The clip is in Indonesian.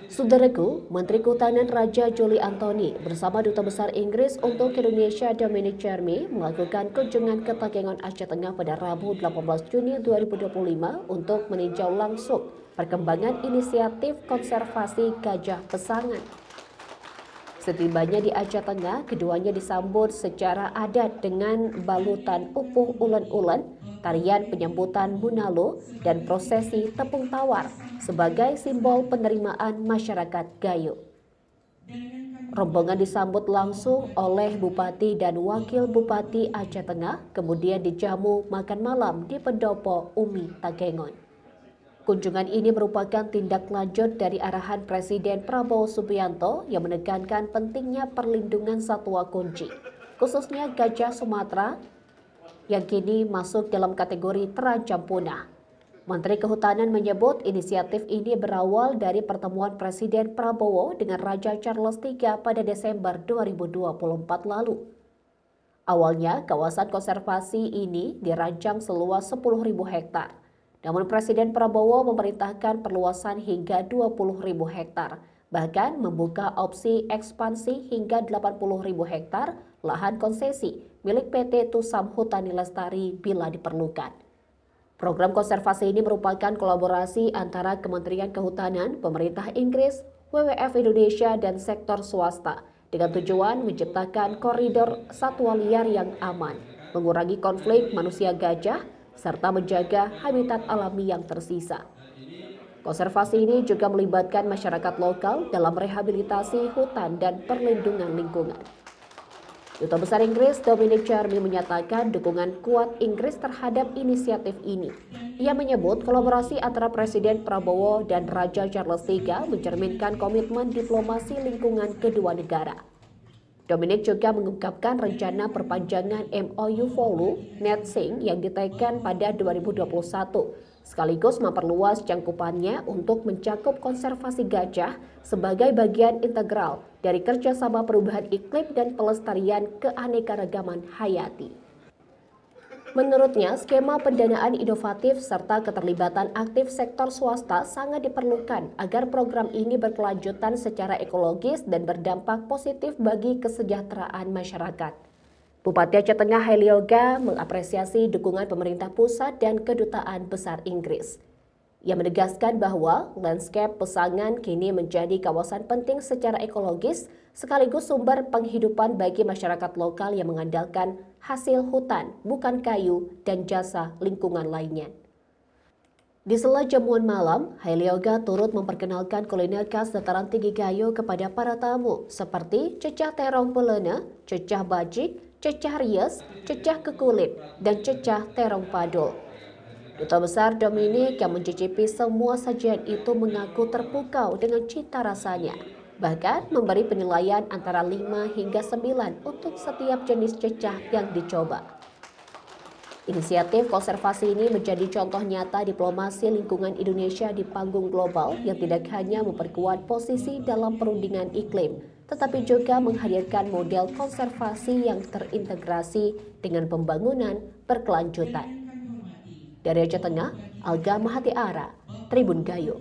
Saudaraku, Menteri Kehutanan Raja Juli Antony bersama Duta Besar Inggris untuk Indonesia Dominic Chermy melakukan kunjungan ke Takengon, Aceh Tengah pada Rabu 18 Juni 2025 untuk meninjau langsung perkembangan inisiatif konservasi gajah pesangan. Setibanya di Aceh Tengah, keduanya disambut secara adat dengan balutan upuh ulen-ulen, tarian penyambutan Munalo, dan prosesi tepung tawar sebagai simbol penerimaan masyarakat Gayo. Rombongan disambut langsung oleh Bupati dan Wakil Bupati Aceh Tengah, kemudian dijamu makan malam di Pendopo Umi Takengon. Kunjungan ini merupakan tindak lanjut dari arahan Presiden Prabowo Subianto yang menekankan pentingnya perlindungan satwa kunci, khususnya gajah Sumatera yang kini masuk dalam kategori terancam punah. Menteri Kehutanan menyebut inisiatif ini berawal dari pertemuan Presiden Prabowo dengan Raja Charles III pada Desember 2024 lalu. Awalnya, kawasan konservasi ini dirancang seluas 10.000 hektar. Namun Presiden Prabowo memerintahkan perluasan hingga 20.000 hektar, bahkan membuka opsi ekspansi hingga 80.000 hektar lahan konsesi milik PT Tusam Hutani Lestari bila diperlukan. Program konservasi ini merupakan kolaborasi antara Kementerian Kehutanan, pemerintah Inggris, WWF Indonesia, dan sektor swasta dengan tujuan menciptakan koridor satwa liar yang aman, mengurangi konflik manusia gajah, serta menjaga habitat alami yang tersisa. Konservasi ini juga melibatkan masyarakat lokal dalam rehabilitasi hutan dan perlindungan lingkungan. Duta Besar Inggris Dominic Chermy menyatakan dukungan kuat Inggris terhadap inisiatif ini. Ia menyebut kolaborasi antara Presiden Prabowo dan Raja Charles III mencerminkan komitmen diplomasi lingkungan kedua negara. Dominic juga mengungkapkan rencana perpanjangan MOU Volu Netsing yang diteken pada 2021, sekaligus memperluas cangkupannya untuk mencakup konservasi gajah sebagai bagian integral dari kerjasama perubahan iklim dan pelestarian keanekaragaman hayati. Menurutnya, skema pendanaan inovatif serta keterlibatan aktif sektor swasta sangat diperlukan agar program ini berkelanjutan secara ekologis dan berdampak positif bagi kesejahteraan masyarakat. Bupati Aceh Tengah Helioga mengapresiasi dukungan pemerintah pusat dan Kedutaan Besar Inggris. Ia menegaskan bahwa landscape pesangan kini menjadi kawasan penting secara ekologis sekaligus sumber penghidupan bagi masyarakat lokal yang mengandalkan hasil hutan, bukan kayu, dan jasa lingkungan lainnya. Di sela jamuan malam, Helioga turut memperkenalkan kuliner khas dataran tinggi Gayo kepada para tamu seperti cecah terong pelena, cecah bajik, cecah rias, cecah kekulit, dan cecah terong padul. Duta Besar Dominic yang mencicipi semua sajian itu mengaku terpukau dengan cita rasanya, bahkan memberi penilaian antara 5 hingga 9 untuk setiap jenis cecah yang dicoba. Inisiatif konservasi ini menjadi contoh nyata diplomasi lingkungan Indonesia di panggung global yang tidak hanya memperkuat posisi dalam perundingan iklim, tetapi juga menghadirkan model konservasi yang terintegrasi dengan pembangunan berkelanjutan. Dari Aceh Tengah, Alga Mahati Ara, Tribun Gayo.